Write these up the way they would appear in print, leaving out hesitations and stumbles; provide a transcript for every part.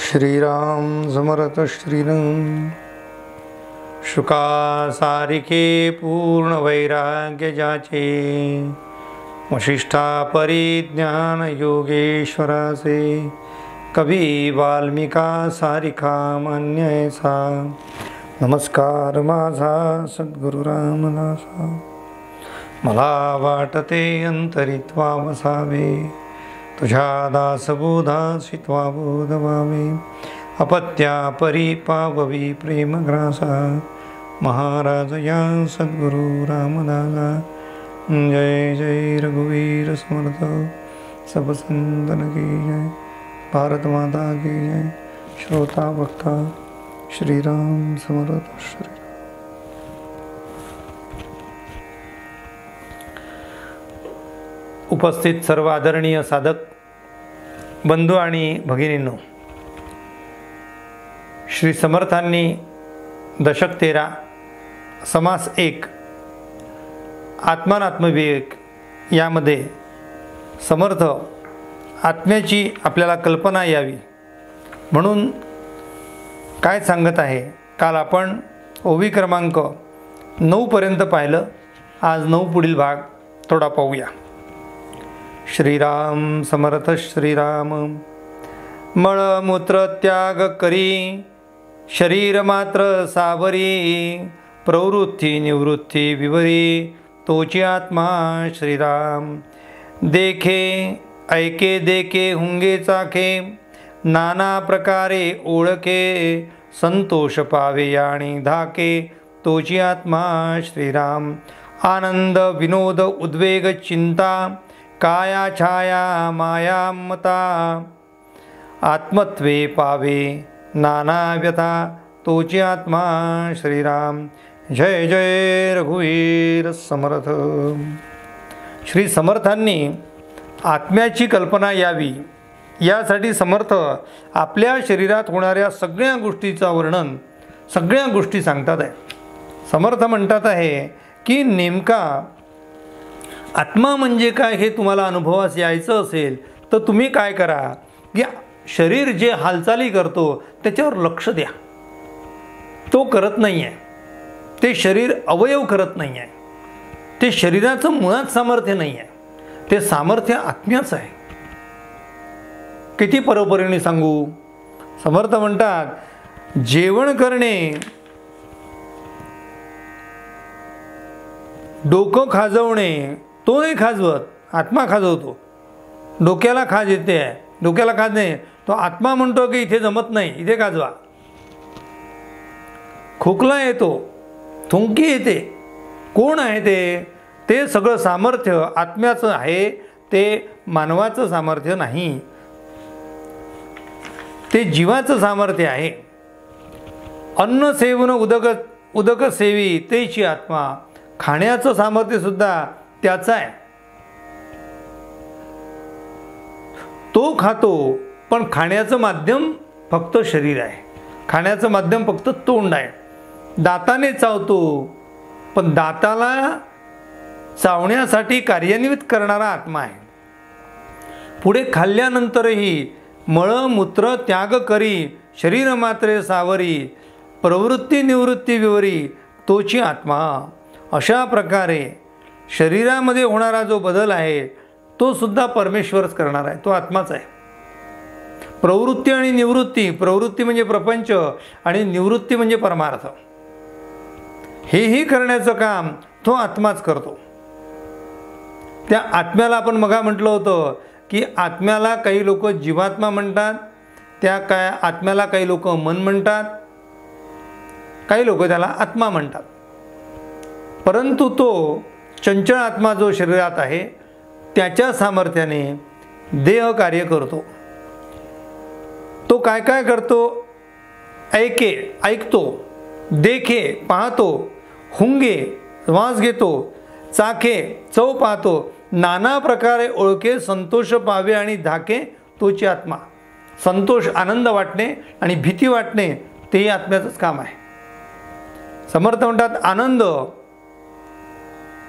श्रीराम समर्थ श्रीराम। शुका सारिखे पूर्ण वैराग्य जाचे, वशिष्ठा परिज्ञान योगेश्वराचे, कवी वाल्मिका सारिखा मान्य ऐसा। नमस्कार माझा सद्गुरु रामदासा, मला वाटते अंतरित्वा वसावे, तुझ्या दासबोधासी त्वा बोध व्हावे। अपत्या परी पाववी प्रेमग्रासा, महाराज या सद्गुरु रामदासा। जय जय रघुवीर समर्थ, सब संतन की जय, भारत माता की जय। श्रोता भक्ता श्रीराम समर्थ श्री। उपस्थित सर्व आदरणीय साधक बंधू आणि भगिनींनो, श्री समर्थांनी दशक 13 समास 1 आत्मानात्मविवेक यामध्ये समर्थ आत्म्याची आपल्याला कल्पना यावी म्हणून काय सांगत आहे। काल आपण ओवी क्रमांक 9 पर्यंत पाहिलं, आज 9 पुढील भाग थोडा पाहूया। श्रीराम समर्थ श्रीराम। मळमूत्र त्याग करी, शरीर मात्र सावरी, प्रवृत्ती निवृत्ती विवरी, तोची आत्मा श्रीराम। देखे ऐके देखे हुंगे चाखे, नाना प्रकारे ओळखे, संतोष पावे आणि धाके, तोची आत्मा श्रीराम। आनंद विनोद उद्वेग चिंता, काया छाया माया मता, आत्मत्वे पावे नाना व्यथा, तोची आत्मा श्रीराम। जय जय रघुवीर समर्थ। श्री समर्थांनी आत्म्याची कल्पना यावी यासाठी समर्थ आपल्या शरीरात होणाऱ्या सगळ्या गोष्टीचं वर्णन, सगळ्या गोष्टी सांगतात आहे। समर्थ म्हणतात आहे की नेमका आत्मा म्हणजे काय हे तुम्हाला अनुभवास यायचं असेल तर तुम्ही काय करा की शरीर जे हालचाली करतो त्याच्यावर लक्ष द्या। तो करत नाही आहे, ते शरीर अवयव करत नाही आहे, ते शरीराचं मुळात सामर्थ्य नाही आहे, ते सामर्थ्य आत्म्याचं आहे। किती परोपरीने सांगू। समर्थ म्हणतात जेवण करणे, डोकं खाजवणे तो नाही खाजवत, आत्मा खाजवतो। डोक्याला खाज येते आहे, डोक्याला खाज नाही, तो आत्मा म्हणतो की इथे जमत नाही, इथे खाजवा। खोकला येतो, थुंकी येते, कोण आहे ते? ते सगळं सामर्थ्य आत्म्याचं आहे, ते मानवाचं सामर्थ्य नाही, ते जीवाचं सामर्थ्य आहे। अन्न सेवन उदक सेवी, तेची आत्मा। खाण्याचं सामर्थ्य सुद्धा त्याचा आहे, तो खातो, पण खाण्याचं माध्यम फक्त शरीर आहे, खाण्याचं माध्यम फक्त तोंड आहे। दाताने चावतो, पण दाताला चावण्यासाठी कार्यान्वित करणारा आत्मा आहे। पुढे खाल्ल्यानंतरही मळमूत्र त्याग करी, शरीर मात्रे सावरी, प्रवृत्ती निवृत्ती विवरी, तोची आत्मा। अशा प्रकारे शरीरामध्ये होणारा जो बदल आहे तो सुद्धा परमेश्वरच करणार आहे, तो आत्माच आहे। प्रवृत्ती आणि निवृत्ती, प्रवृत्ती म्हणजे प्रपंच आणि निवृत्ती म्हणजे परमार्थ, हेही करण्याचं काम तो आत्माच करतो। त्या आत्म्याला आपण मगा म्हटलं होतं की आत्म्याला काही लोक जीवात्मा म्हणतात, त्या काय आत्म्याला काही लोक मन म्हणतात, काही लोक त्याला आत्मा म्हणतात। परंतु तो चंचल आत्मा जो शरीरात आहे त्याच्या सामर्थ्याने देह कार्य करतो। तो काय काय करतो? ऐकतो, देखे पाहतो, हुंगे श्वास घेतो, चाखे चव पाहतो, नाना प्रकारे ओळखे, संतोष पावे आणि धाके, तोची आत्मा। संतोष आनंद वाटणे आणि भीती वाटणे तेही आत्म्याचंच काम आहे। समर्थ म्हणतात आनंद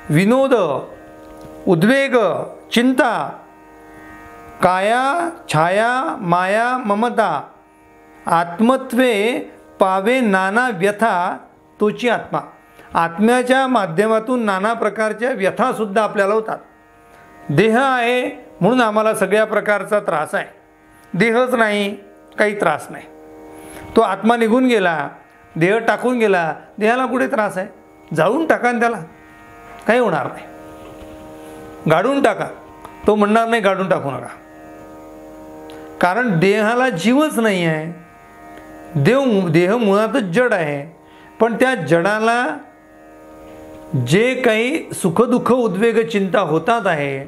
विनोद उद्वेग चिंता, काया छाया माया ममता, आत्मत्वे पावे नाना व्यथा तोची आत्मा. आत्म्याच्या माध्यमातून नाना प्रकारच्या व्यथासुद्धा आपल्याला होतात. देह आहे म्हणून आम्हाला सगळ्या प्रकारचा त्रास आहे. देहच नाही काही त्रास नाही. तो आत्मा निघून गेला, देह टाकून गेला, देहाला कुठे त्रास आहे? जाळून टाका आणि त्याला काही होणार नाही. गाडून टाका, तो म्हणणार नाही गाडून टाकू नका, कारण देहाला जीवच नाही आहे. देह मुळातच जड आहे. पण त्या जडाला जे काही सुखदुःख उद्वेग चिंता होतात आहे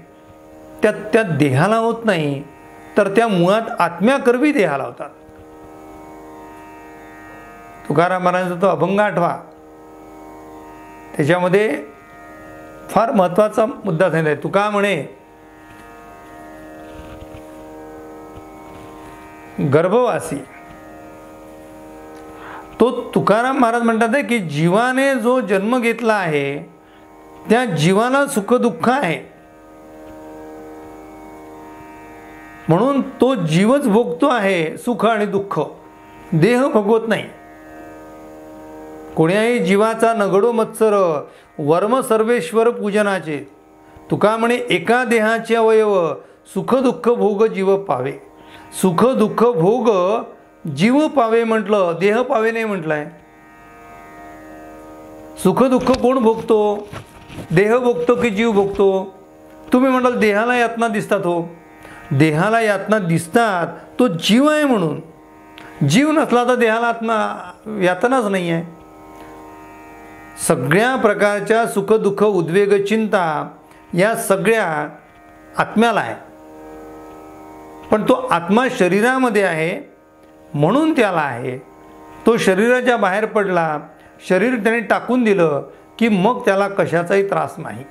त्या देहाला होत नाही, तर त्या मुळात आत्म्याकरवी देहाला होतात. तुकाराम महाराजांचा तो अभंग आठवा, त्याच्यामध्ये फार महत्त्वाचा मुद्दा सांगितला आहे. तुका म्हणे, गर्भवासी. तो तुकाराम महाराज म्हणतात आहे की जीवाने जो जन्म घेतला आहे त्या जीवाला सुखदुःख आहे, म्हणून तो जीवच भोगतो आहे सुख आणि दुःख, देह भोगवत नाही. कोण्याही जीवाचा नगडो मत्सर वर्म सर्वेश्वर पूजनाचे. तुका म्हणे, एका देहाचे अवयव सुख दुःख भोग जीव पावे. सुख दुःख भोग जीव पावे म्हटलं, देह पावे नाही म्हटलंय. सुख दुःख कोण भोगतो? देह भोगतो की जीव भोगतो? तुम्ही म्हणाल देहाला यातना दिसतात. हो, देहाला यातना दिसतात, तो जीव आहे म्हणून. जीव नसला तर देहाला आत्मा यातनाच नाही आहे. सगळ्या प्रकारच्या सुख दुःख उद्वेग चिंता या सगळ्या आत्म्याला आहे. पण तो आत्मा शरीरामध्ये आहे म्हणून त्याला आहे. तो शरीराच्या बाहेर पडला, शरीर त्याने टाकून दिलं की मग त्याला कशाचाही त्रास नाही.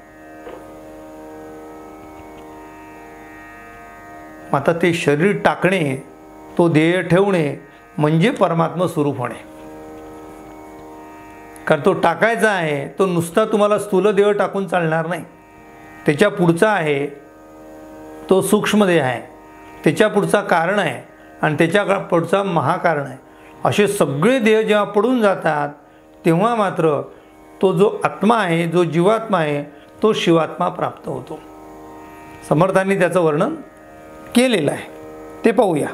आता ते शरीर टाकणे, तो देह ठेवणे म्हणजे परमात्मा स्वरूप होणे. कारण तो टाकायचा आहे, तो नुसता तुम्हाला स्थूल देह टाकून चालणार नाही. त्याच्या पुढचा आहे तो सूक्ष्म देह आहे, त्याच्या पुढचा कारण आहे आणि त्याच्या पुढचा महाकारण आहे. असे सगळे देह जेव्हा पडून जातात तेव्हा मात्र तो जो आत्मा आहे, जो जीवात्मा आहे, तो शिवात्मा प्राप्त होतो. समर्थांनी त्याचं वर्णन केलेलं आहे, ते पाहूया.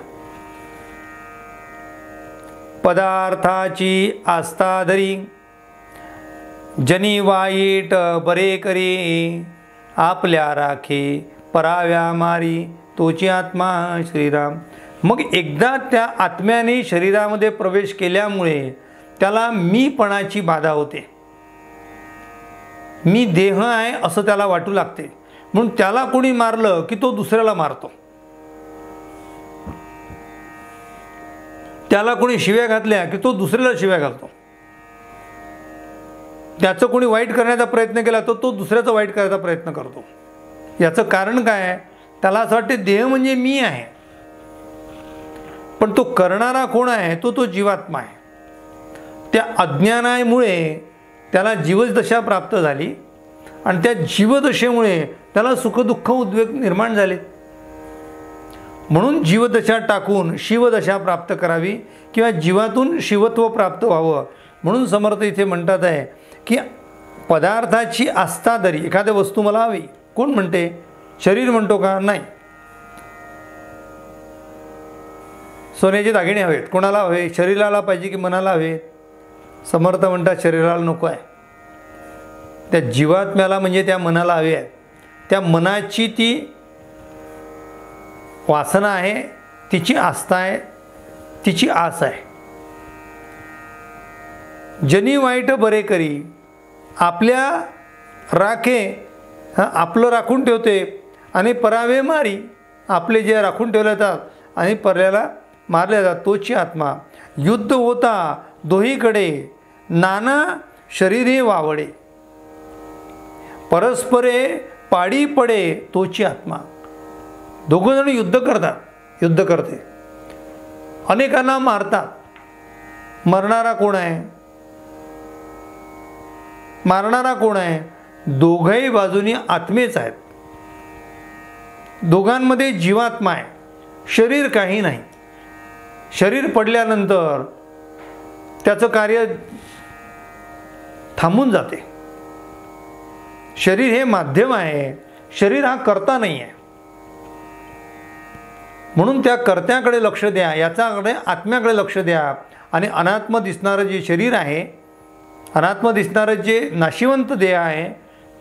पदार्थाची आस्था धरी जनी वाईट बरे करी, आपल्या राखे पराव्या मारी तोची आत्मा श्रीराम. मग एकदा त्या आत्म्याने शरीरामध्ये प्रवेश केल्यामुळे त्याला मीपणाची बाधा होते. मी देह आहे असं त्याला वाटू लागते. म्हणून त्याला कोणी मारलं की तो दुसऱ्याला मारतो. त्याला कोणी शिव्या घातल्या की तो दुसऱ्याला शिव्या घालतो. त्याचं कोणी वाईट करण्याचा प्रयत्न केला तर तो दुसऱ्याचा वाईट करायचा प्रयत्न करतो. याचं कारण काय आहे? त्याला असं वाटते देह म्हणजे मी आहे, पण तो करणारा कोण आहे? तो जीवात्मा आहे. त्या अज्ञानामुळे त्याला जीवदशा प्राप्त झाली आणि त्या जीवदशेमुळे त्याला सुखदुःख उद्वेग निर्माण झाले. म्हणून जीवदशा टाकून शिवदशा प्राप्त करावी किंवा जीवातून शिवत्व प्राप्त व्हावं. म्हणून समर्थ इथे म्हणतात आहे की पदार्थाची आस्था धरी. एखाद्या वस्तू मला हवी, कोण म्हणते? शरीर म्हणतो का? नाही. सोन्याचे दागिने हवेत, कोणाला हवे? शरीराला पाहिजे की मनाला हवे? समर्थ म्हणतात शरीराला नको आहे, त्या जीवात्म्याला म्हणजे त्या मनाला हवे आहे. त्या मनाची ती वासना आहे, तिची आस्था आहे, तिची आस आहे. जनी वाईट बरे करी, आपल्या राखे आपलं राखून ठेवते आणि परावे मारी, आपले जे राखून ठेवले जातात आणि पर्याला मारले जातात तोची आत्मा. युद्ध होता दोहीकडे नाना शरीरे वावडे, परस्परे पाडी पडे तोची आत्मा. दोघं जण युद्ध करतात, युद्ध करते, अनेकांना मारतात. मरणारा कोण आहे? मारणारा कोण आहे? दोघही बाजूनी आत्मेच आहेत. दोघांमध्ये जीवात्मा आहे, शरीर काही नाही. शरीर पडल्यानंतर त्याचं कार्य थांबून जाते. शरीर हे माध्यम आहे, शरीर हा कर्ता नाही आहे. म्हणून त्या कर्त्याकडे लक्ष द्या, याच्याकडे आत्म्याकडे लक्ष द्या. आणि अनात्म दिसणारं जे शरीर आहे, अनात्म दिसणारं जे नाशिवंत देह आहे,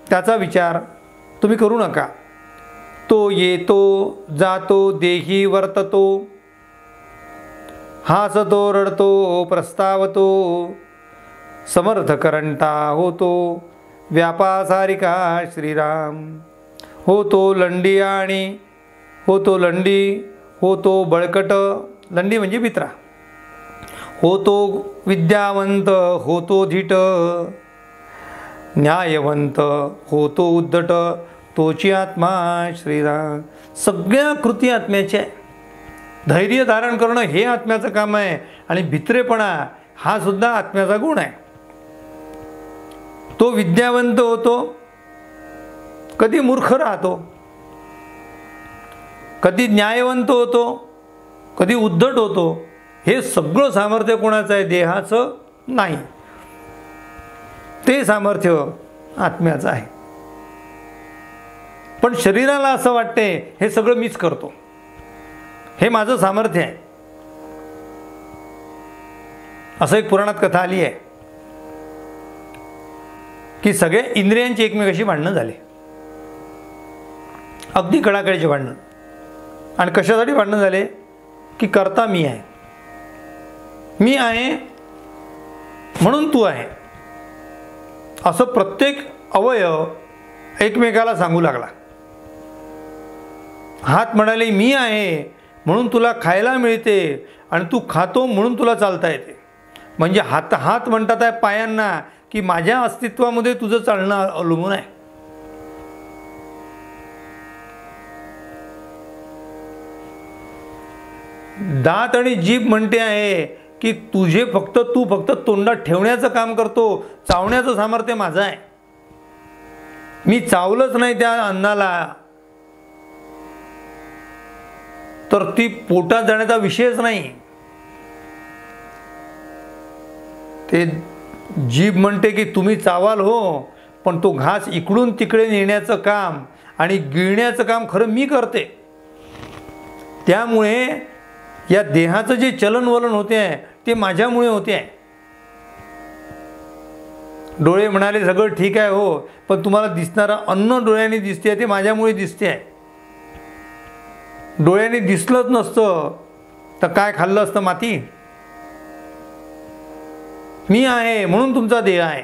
त्याचा विचार तुम्ही करू नका. तो येतो जातो देही वर्ततो, हासतो रडतो प्रस्तावतो, समर्थ करंटा होतो व्यापासारिका श्रीराम. होतो लंडी आणि होतो लंडी, होतो बळकट, लंडी म्हणजे मित्रा. होतो विद्यावंत, होतो धीट, न्यायवंत, होतो उद्धट, तोची आत्मा श्रीराम. सगळ्या कृती आत्म्याच्या आहे. धैर्य धारण करणं हे आत्म्याचं काम आहे. आणि भित्रेपणा हा सुद्धा आत्म्याचा गुण आहे. तो विद्यावंत होतो, कधी मूर्ख राहतो, कधी न्यायवंत होतो, कधी उद्धट होतो. हे सगळं सामर्थ्य कोणाचं आहे? देहाचं नाही. ते सामर्थ्य आत्म्याचं आहे. पण शरीराला असं वाटते हे सगळं मीच करतो, हे माझं सामर्थ्य आहे. असं एक पुराणात कथा आली आहे की सगळे इंद्रियांची एकमेकाशी भांडणं झाले, अगदी कडाकडीचे भांडणं. आणि कशासाठी भांडणं झाले? की कर्ता मी आहे, मी आहे म्हणून तू आहे, असं प्रत्येक अवयव एकमेकाला सांगू लागला. हात म्हणाले मी आहे म्हणून तुला खायला मिळते आणि तू खातो म्हणून तुला चालता येते. म्हणजे हात म्हणतात आहे पायांना की माझ्या अस्तित्वामध्ये तुझं चालणं अवलंबून आहे. दात आणि जीभ म्हणते आहे की तू फक्त तोंडात ठेवण्याचं काम करतो, चावण्याचं सामर्थ्य माझं आहे. मी चावलंच नाही त्या अन्नाला तर ती पोटात जाण्याचा विषयच नाही. ते जीभ म्हणते की तुम्ही चावाल हो, पण तो घास इकडून तिकडे नेण्याचं काम आणि गिळण्याचं काम खरं मी करते. त्यामुळे या देहाचं जे चलनवलन होते आहे ते माझ्यामुळे होते आहे. डोळे म्हणाले सगळं ठीक आहे हो, पण तुम्हाला दिसणारं अन्न डोळ्यांनी दिसते ते माझ्यामुळे दिसते आहे. डोळ्यांनी दिसलंच नसतं तर काय खाल्लं असतं? माती. मी आहे म्हणून तुमचा देह आहे.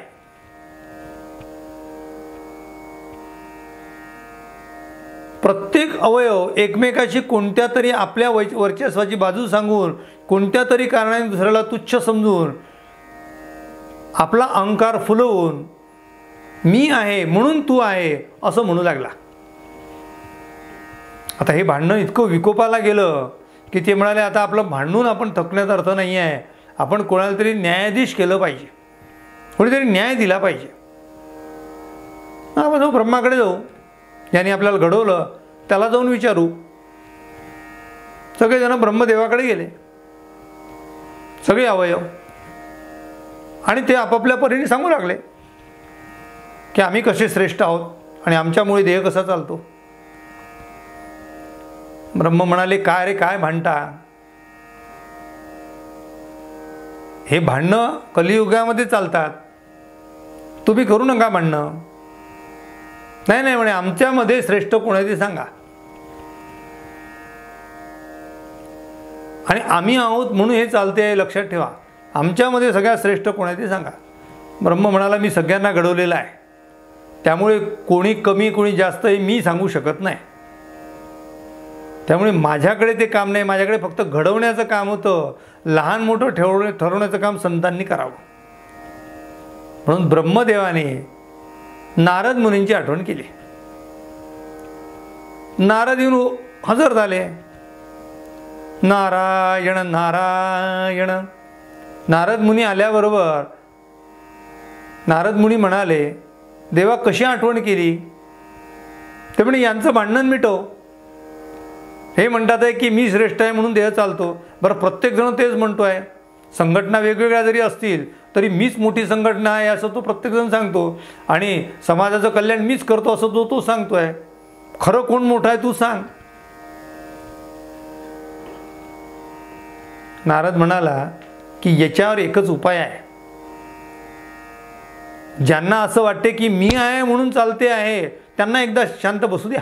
प्रत्येक अवयव एकमेकाशी कोणत्या तरी आपल्या वर्चस्वाची बाजू सांगून, कोणत्या तरी कारणाने दुसऱ्याला तुच्छ समजून, आपला अहंकार फुलवून मी आहे म्हणून तू आहे असं म्हणू लागला. आता हे भांडणं इतकं विकोपाला गेलं की ते म्हणाले आता आपलं भांडून आपण थकण्याचा अर्थ नाही आहे, आपण कोणाला तरी न्यायाधीश केलं पाहिजे, कोणीतरी न्याय दिला पाहिजे. आपण जाऊ ब्रह्माकडे जाऊ, ज्याने आपल्याला घडवलं त्याला जाऊन विचारू. सगळेजण ब्रह्मदेवाकडे गेले, सगळे अवयव, आणि ते आपापल्या परीने सांगू लागले की आम्ही कसे श्रेष्ठ आहोत आणि आमच्यामुळे देह कसा चालतो. ब्रह्म म्हणाले काय रे काय भांडता? हे भांडणं कलियुगामध्ये चालतात, तुम्ही करू नका भांडणं. नाही नाही म्हणे आमच्यामध्ये श्रेष्ठ कोण आहे ते सांगा, आणि आम्ही आहोत म्हणून हे चालते आहे लक्षात ठेवा. आमच्यामध्ये सगळ्यात श्रेष्ठ कोण आहे ते सांगा. ब्रह्म म्हणाला मी सगळ्यांना घडवलेलं आहे, त्यामुळे कोणी कमी कोणी जास्त हे मी सांगू शकत नाही. त्यामुळे माझ्याकडे ते काम नाही, माझ्याकडे फक्त घडवण्याचं काम होतं. लहान मोठं ठरवण्याचं काम संतांनी करावं. म्हणून ब्रह्मदेवाने नारद मुनींची आठवण केली. नारद येऊन हजर झाले. नारायण नारायण. नारद मुनी आल्याबरोबर नारद मुनी म्हणाले देवा कशी आठवण केली? ते म्हणे यांचं भांडण मिटव. हे म्हणतात आहे की मी श्रेष्ठ आहे म्हणून देह चालतो. बरं, प्रत्येकजण तेच म्हणतो आहे. संघटना वेगवेगळ्या जरी असतील तरी मीच मोठी संघटना आहे असं तो प्रत्येकजण सांगतो, आणि समाजाचं कल्याण मीच करतो असं तो सांगतो आहे. खरं कोण मोठं आहे तू सांग. नारद म्हणाला की याच्यावर एकच उपाय आहे. ज्यांना असं वाटते की मी आहे म्हणून चालते आहे त्यांना एकदा शांत बसू द्या,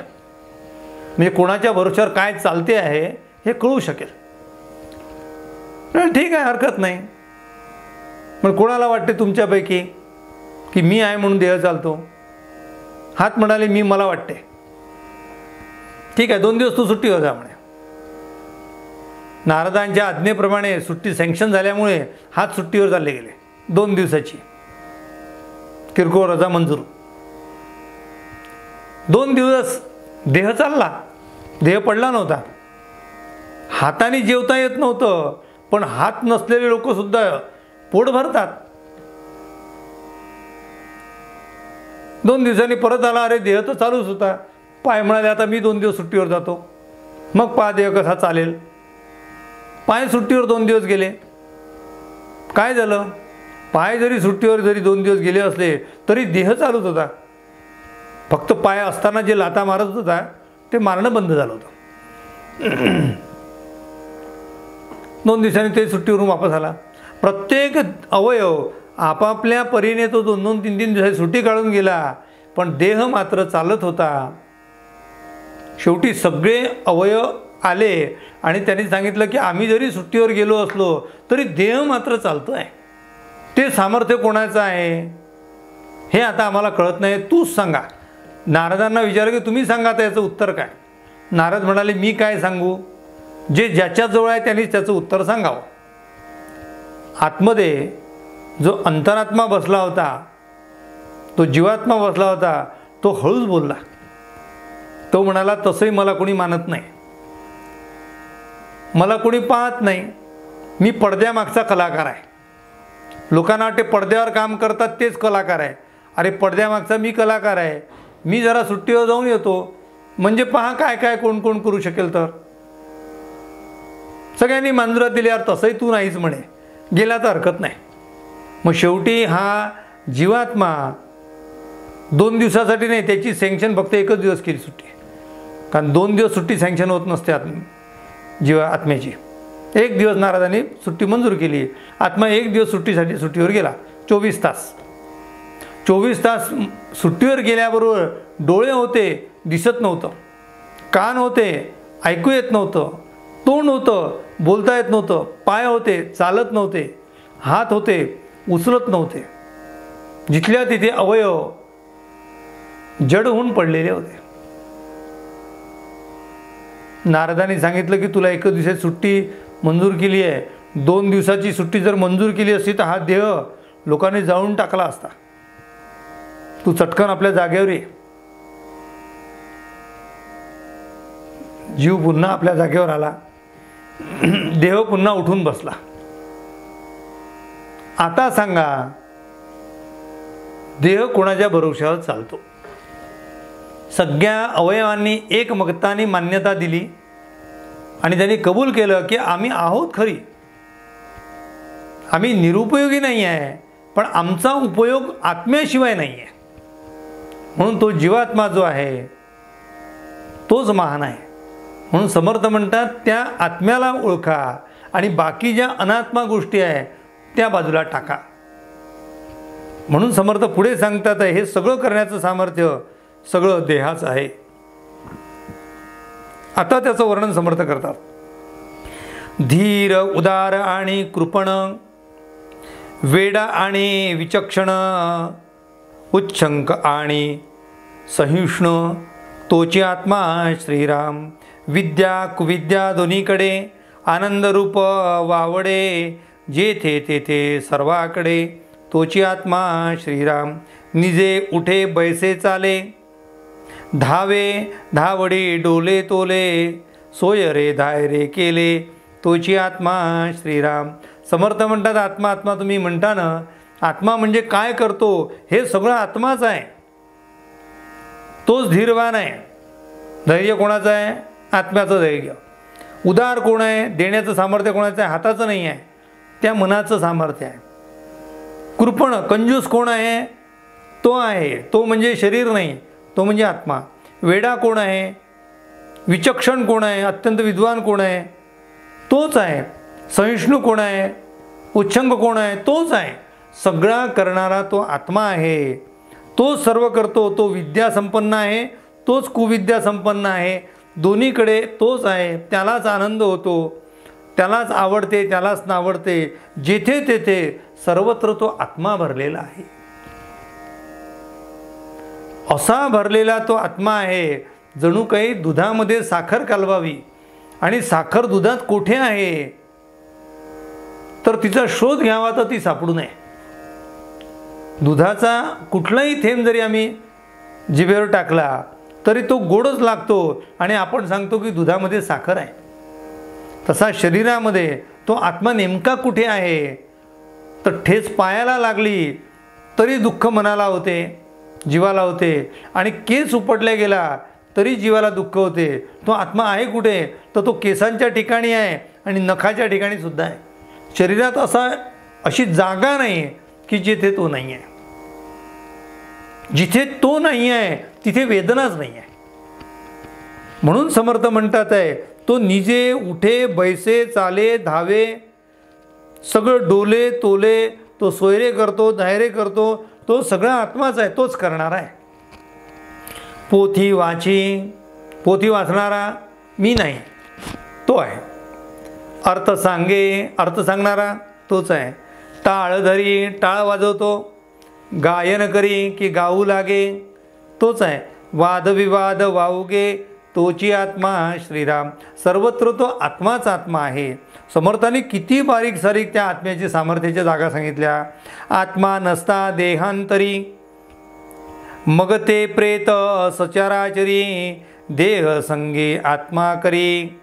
म्हणजे कोणाच्या भरोश्यावर काय चालते आहे हे कळू शकेल. ठीक आहे, हरकत नाही. पण कोणाला वाटते तुमच्यापैकी की मी आहे म्हणून देह चालतो? हात म्हणाले मी, मला वाटते. ठीक आहे, 2 दिवस तू सुट्टीवर जा म्हणे. नारदांच्या आज्ञेप्रमाणे सुट्टी सँक्शन झाल्यामुळे हात सुट्टीवर चालले गेले. 2 दिवसाची किरकोळ रजा मंजूर. 2 दिवस देह चालला, देह पडला नव्हता. हाताने जेवता येत नव्हतं, पण हात नसलेले लोक सुद्धा पोट भरतात. 2 दिवसांनी परत आला. अरे देह तर चालूच होता. पाय म्हणाले आता मी 2 दिवस सुट्टीवर जातो. मग पहा देह कसा चालेल. पाय सुट्टीवर 2 दिवस गेले. काय झालं? पाय जरी सुट्टीवर 2 दिवस गेले असले तरी देह चालूच होता. फक्त पाय असताना जे लाथा मारत होता ते मारणं बंद झालं होतं. 2 दिवसांनी ते सुट्टीवरून वापस आला. प्रत्येक अवयव आपापल्या परीने तो 2-2, 3-3 दिवसाची सुट्टी काढून गेला, पण देह मात्र चालत होता. शेवटी सगळे अवयव आले आणि त्यांनी सांगितलं की आम्ही जरी सुट्टीवर गेलो असलो तरी देह मात्र चालतो आहे. ते सामर्थ्य कोणाचं आहे हे आता आम्हाला कळत नाही, तूच सांगा. नारदांना विचारलं की तुम्ही सांगा आता याचं उत्तर काय. नारद म्हणाले मी काय सांगू, जे ज्याच्याजवळ आहे त्यांनीच त्याचं उत्तर सांगावं. आतमध्ये जो अंतरात्मा बसला होता, तो जीवात्मा बसला होता, तो हळूच बोलला. तो म्हणाला तसंही मला कोणी मानत नाही, मला कोणी पाहत नाही. मी पडद्यामागचा कलाकार आहे. लोकांना वाटते पडद्यावर काम करतात तेच कलाकार आहे. अरे पडद्यामागचा मी कलाकार आहे. मी जरा सुट्टीवर जाऊन येतो म्हणजे पहा काय काय कोण कोण करू शकेल. तर सगळ्यांनी मंजुरात दिली. यार तसंही तू नाहीच म्हणे, गेला तर हरकत नाही. मग शेवटी हा जीवात्मा 2 दिवसासाठी नाही, त्याची सँक्शन फक्त 1च दिवस केली सुट्टी. कारण 2 दिवस सुट्टी सँक्शन होत नसते आत्म्याची. 1 दिवस नारदांनी सुट्टी मंजूर केली. आत्मा 1 दिवस सुट्टीसाठी सुट्टीवर गेला. 24 तास 24 तास सुट्टीवर गेल्याबरोबर डोळे होते, दिसत नव्हतं. कान होते, ऐकू येत नव्हतं. तोंड होतं, बोलता येत नव्हतं. पाय होते, चालत नव्हते. हात होते, उचलत नव्हते. जिथल्या तिथे अवयव जड होऊन पडलेले होते. नारदांनी सांगितलं की तुला 1 दिवसाची सुट्टी मंजूर केली आहे. 2 दिवसाची सुट्टी जर मंजूर केली असती तर हा देह लोकांनी जाळून टाकला असता. तू चटकन आपल्या जागेवर ये. जीव पुन्हा आपल्या जागेवर आला. देह पुन्हा उठून बसला. आता सांगा देह कोणाच्या भरोश्यावर चालतो? सगळ्या अवयवांनी एकमताने मान्यता दिली आणि त्यांनी कबूल केलं की आम्ही आहोत खरी, आम्ही निरुपयोगी नाही आहे, पण आमचा उपयोग आत्म्याशिवाय नाही आहे. म्हणून तो जीवात्मा जो आहे तोच महान आहे. म्हणून समर्थ म्हणतात त्या आत्म्याला ओळखा आणि बाकी ज्या अनात्मा गोष्टी आहेत त्या बाजूला टाका. म्हणून समर्थ पुढे सांगतात हे सगळं करण्याचं सामर्थ्य सगळं देहाचं आहे. आता त्याचं वर्णन समर्थ करतात. धीर, उदार आणि कृपण, वेडा आणि विचक्षण, उच्चंक आणि सहिष्णु, तोची आत्मा श्रीराम. विद्या कुविद्या दोन्हीकडे, आनंदरूप वावडे, जेथे तेथे सर्वाकडे, तोची आत्मा श्रीराम. निजे उठे बैसे चाले, धावे धावडी डोले तोले, सोय रे धाय रे केले, तोची आत्मा श्रीराम. समर्थ म्हणतात आत्मा आत्मा तुम्ही म्हणता ना, आत्मा म्हणजे काय करतो हे सगळं आत्माच आहे. तोच धीरवान आहे. धैर्य कोणाचं आहे? आत्म्याचं धैर्य. उदार कोण आहे? देण्याचं सामर्थ्य कोणाचं आहे? हाताचं नाही आहे, त्या मनाचं सामर्थ्य आहे. कृपण कंजूस कोण आहे? तो आहे, तो म्हणजे शरीर नाही, तो म्हणजे आत्मा. वेडा कोण आहे? विचक्षण कोण आहे? अत्यंत विद्वान कोण आहे? तोच आहे. सहिष्णू कोण आहे? उच्छंग कोण आहे? तोच आहे. सगळा करणारा तो आत्मा आहे. तोच सर्व करतो. तो विद्या संपन्न आहे, तोच कुविद्या संपन्न आहे. दोन्हीकडे तोच आहे. त्यालाच आनंद होतो, त्यालाच आवडते, त्यालाच नावडते. जेथे तेथे सर्वत्र तो आत्मा भरलेला आहे. असा भरलेला तो आत्मा आहे, जणू काही दुधामध्ये साखर कालवावी. आणि साखर दुधात कोठे आहे तर तिचा शोध घ्यावा तर ती सापडू नये. दुधाचा कुठलाही थेंब जरी आम्ही जिभेवर टाकला तरी तो गोडच लागतो आणि आपण सांगतो की दुधामध्ये साखर आहे. तसा शरीरामध्ये तो आत्मा नेमका कुठे आहे तर ठेच पायाला लागली तरी दुःख मनाला होते, जीवाला होते. आणि केस उपटल्या गेला तरी जीवाला दुःख होते. तो आत्मा आहे कुठे तर तो केसांच्या ठिकाणी आहे आणि नखाच्या ठिकाणी सुद्धा आहे. शरीरात अशी जागा नाही की जिथे तो नाही आहे. जिथे तो नाही आहे तिथे वेदनाच नाही आहे. म्हणून समर्थ म्हणतात आहे, तो निजे उठे बैसे चाले धावे सगळं डोले तोले, तो सोयरे करतो दायरे करतो, तो सगळा आत्माच आहे, तोच करणारा आहे. पोथी वाचणारा मी नाही, तो आहे. अर्थ सांगणारा तोच आहे. टाळ धरी टाळ वाजवतो, गायन करी की गाऊ लागे तोच आहे. वादविवाद वाऊगे तोची आत्मा श्रीराम. सर्वत्र तो आत्माच आत्मा आहे. समर्थांनी किती बारीक सारीक त्या आत्म्याची सामर्थ्याच्या जागा सांगितल्या. आत्मा नसता देहांतरी मग ते प्रेत सचराचरी देह संगे आत्मा करी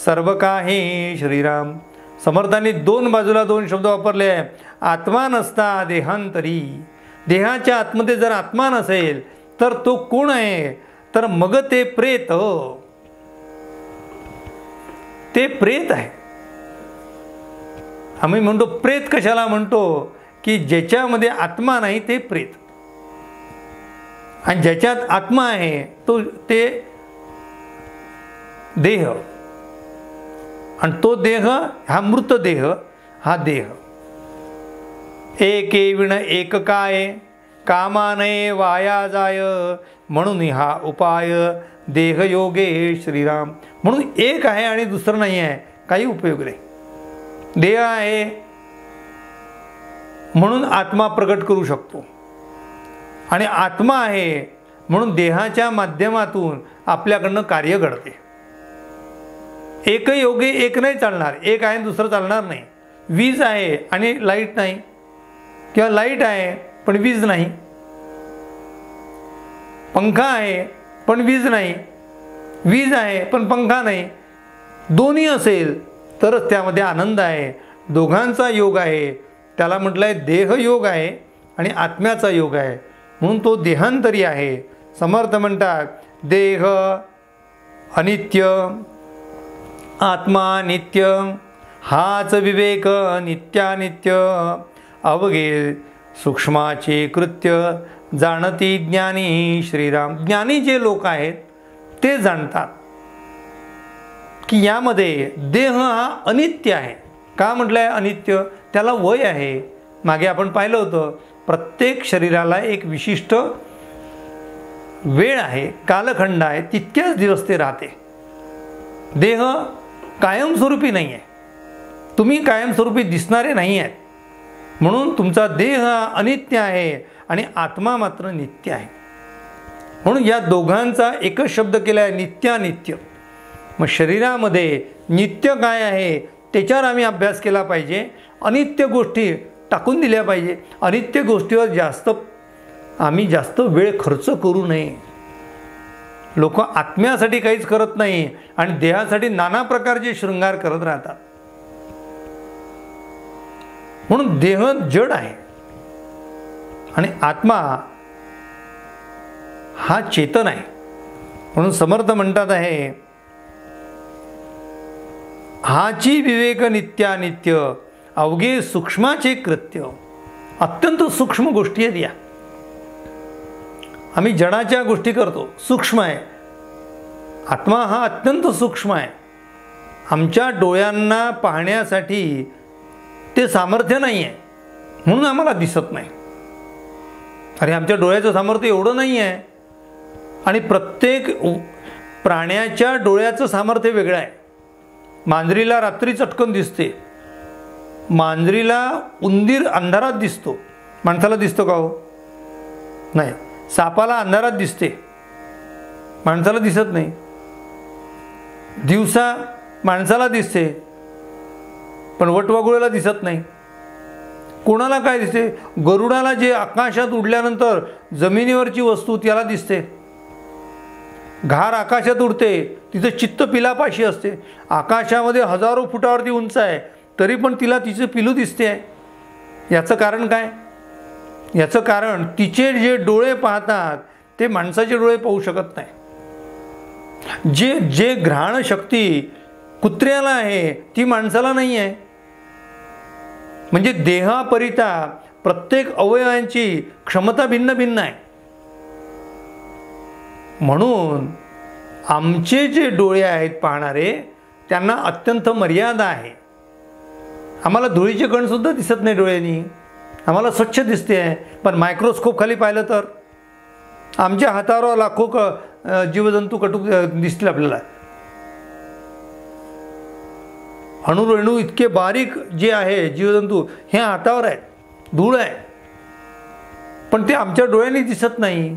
सर्व काही श्रीराम. समर्थांनी दोन बाजूला दोन शब्द वापरले आहे. आत्मा नसता देहांतरी, देहाच्या आतमध्ये जर आत्मा नसेल तर तो कोण आहे तर मग ते प्रेत, ते प्रेत आहे. आम्ही म्हणतो प्रेत कशाला म्हणतो की ज्याच्यामध्ये आत्मा नाही ते प्रेत, आणि ज्याच्यात आत्मा आहे तो ते देह. आणि तो देह हा मृत देह, हा देह. एके विण एक काय कामानये वाया जाय म्हणून हा उपाय देहयोगे श्रीराम. म्हणून एक आहे आणि दुसरं नाही आहे, काही उपयोग नाही. देह आहे म्हणून आत्मा प्रकट करू शकतो, आणि आत्मा आहे म्हणून देहाच्या माध्यमातून आपल्याकडनं कार्य घडते. एक योगे एक नाही चालणार, एक आहे दुसरं चालणार नाही. वीज आहे आणि लाईट नाही, किंवा लाईट आहे पण वीज नाही. पंखा आहे पण वीज नाही, वीज आहे पण पंखा नाही. दोन्ही असेल तरच त्यामध्ये आनंद आहे. दोघांचा योग आहे, त्याला म्हटलं आहे देहयोग आहे आणि आत्म्याचा योग आहे. म्हणून तो देहांतरी आहे. समर्थ म्हणतात देह अनित्य आत्मा नित्य, हाच विवेक नित्यानित्य. अवघे सूक्ष्माचे कृत्य जाणती ज्ञानी श्रीराम. ज्ञानी जे लोक आहेत ते जाणतात की यामध्ये देह हा अनित्य आहे. का म्हटलं आहे अनित्य? त्याला वय आहे. मागे आपण पाहिलं होतं प्रत्येक शरीराला एक विशिष्ट वेळ आहे, कालखंड आहे, तितक्याच दिवस ते राहते. देह कायमस्वरूपी नाही आहे, तुम्ही कायमस्वरूपी दिसणारे नाही आहेत. म्हणून तुमचा देह अनित्य आहे आणि आत्मा मात्र नित्य आहे. म्हणून या दोघांचा एकच शब्द केला आहे नित्यानित्य. मग शरीरामध्ये नित्य काय आहे त्याच्यावर आम्ही अभ्यास केला पाहिजे. अनित्य गोष्टी टाकून दिल्या पाहिजे. अनित्य गोष्टीवर आम्ही जास्त वेळ खर्च करू नये. लोक आत्म्यासाठी काहीच करत नाही आणि देहासाठी नाना प्रकारचे शृंगार करत राहतात. म्हणून देह जड आहे आणि आत्मा हा चेतन आहे. म्हणून समर्थ म्हणतात आहे हाची विवेक नित्यानित्य अवघे सूक्ष्माचे कृत्य. अत्यंत सूक्ष्म गोष्टी आहेत या. आम्ही जडाच्या गोष्टी करतो, सूक्ष्म आहे. आत्मा हा अत्यंत सूक्ष्म आहे. आमच्या डोळ्यांना पाहण्यासाठी ते सामर्थ्य नाही आहे, म्हणून आम्हाला दिसत नाही. अरे आमच्या डोळ्याचं सामर्थ्य एवढं नाही आहे. आणि प्रत्येक प्राण्याच्या डोळ्याचं सामर्थ्य वेगळं आहे. मांजरीला रात्री चटकन दिसते, मांजरीला उंदीर अंधारात दिसतो. माणसाला दिसतो का हो? नाही. सापाला अंधारात दिसते, माणसाला दिसत नाही. दिवसा माणसाला दिसते, पण वटवाघुळाला दिसत नाही. कोणाला काय दिसते? गरुडाला जे आकाशात उडल्यानंतर जमिनीवरची वस्तू त्याला दिसते. घार आकाशात उडते, तिचं चित्त पिलापाशी असते. आकाशामध्ये हजारो फुटावरती उंच आहे, तरी पण तिला तिचं पिलू दिसते आहे. याचं कारण काय? याचं कारण तिचे जे डोळे पाहतात ते माणसाचे डोळे पाहू शकत नाही. जे घ्राण शक्ती कुत्र्याला आहे ती माणसाला नाही आहे. म्हणजे देहापरिता प्रत्येक अवयवांची क्षमता भिन्न भिन्न आहे. म्हणून आमचे जे डोळे आहेत पाहणारे, त्यांना अत्यंत मर्यादा आहे. आम्हाला धुळीचे कणसुद्धा दिसत नाही डोळ्यांनी, आम्हाला स्वच्छ दिसते आहे. पण मायक्रोस्कोप खाली पाहिलं तर आमच्या हातावर लाखो जीवजंतू कटूक दिसतील आपल्याला. अणुरेणू इतके बारीक जे आहे जीवजंतू हे हातावर आहेत, धूळ आहे, पण ते आमच्या डोळ्यांनी दिसत नाही.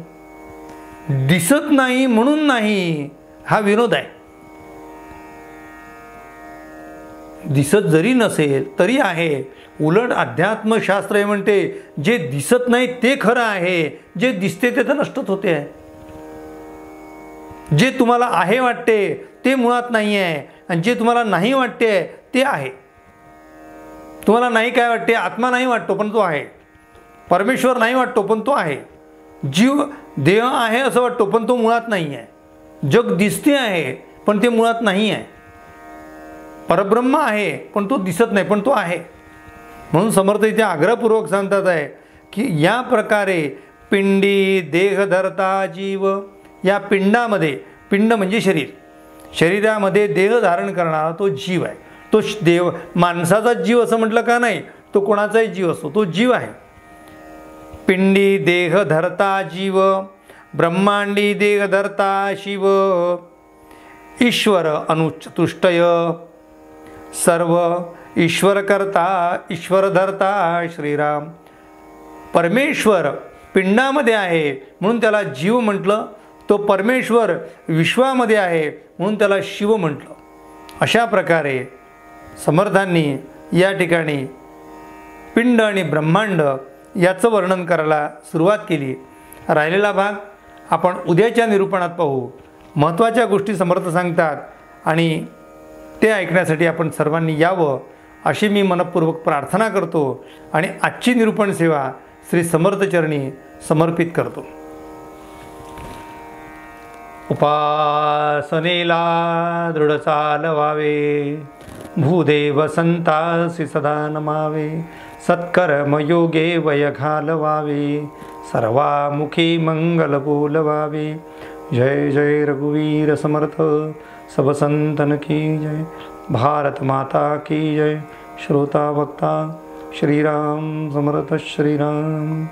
दिसत नाही म्हणून नाही हा विनोद आहे. दिसत जरी नसेल तरी आहे. उलट अध्यात्मशास्त्र हे म्हणते जे दिसत नाही ते खरं आहे, जे दिसते ते तर नष्टच होते आहे. जे तुम्हाला आहे वाटते ते मुळात नाही आहे, आणि जे तुम्हाला नाही वाटते ते आहे. तुम्हाला नाही काय वाटते? आत्मा नाही वाटतो पण तो आहे. परमेश्वर नाही वाटतो पण तो आहे. जीव देह आहे असं वाटतो पण तो मुळात नाही आहे. जग दिसते आहे पण ते मुळात नाही आहे. परब्रह्म आहे पण तो दिसत नाही पण तो आहे. म्हणून समर्थ इथे आग्रहपूर्वक सांगतात आहे की या प्रकारे पिंडी देहधर्ता जीव, या पिंडामध्ये, पिंड म्हणजे शरीर, शरीरामध्ये देह धारण करणारा तो जीव आहे. तो देव माणसाचा जीव असं म्हटलं का नाही, तो कोणाचाही जीव असतो, तो जीव आहे. पिंडी देहधर्ता जीव, ब्रह्मांडी देहधर्ता शिव, ईश्वर अनुचतुष्टय सर्व ईश्वरकर्ता ईश्वरधर्ता श्रीराम. परमेश्वर पिंडामध्ये आहे म्हणून त्याला जीव म्हटलं. तो परमेश्वर विश्वामध्ये आहे म्हणून त्याला शिव म्हटलं. अशा प्रकारे समर्थांनी या ठिकाणी पिंड आणि ब्रह्मांड याचं वर्णन करायला सुरुवात केली. राहिलेला भाग आपण उद्याच्या निरूपणात पाहू. महत्त्वाच्या गोष्टी समर्थ सांगतात आणि ते ऐकण्यासाठी आपण सर्वांनी यावं अशी मी मनपूर्वक प्रार्थना करतो आणि आजची निरूपण सेवा श्री समर्थचरणी समर्पित करतो. उपासनेला दृढ चालवावे, भूदेव संतासी सदा नमावे, सत्कर्मयोगे वय घालवावे, सर्वामुखी मंगल बोलवावे. जय जय रघुवीर समर्थ, सब संतन की जय. भारत माता की जय. श्रोता वक्ता श्रीराम समर्थ श्रीराम.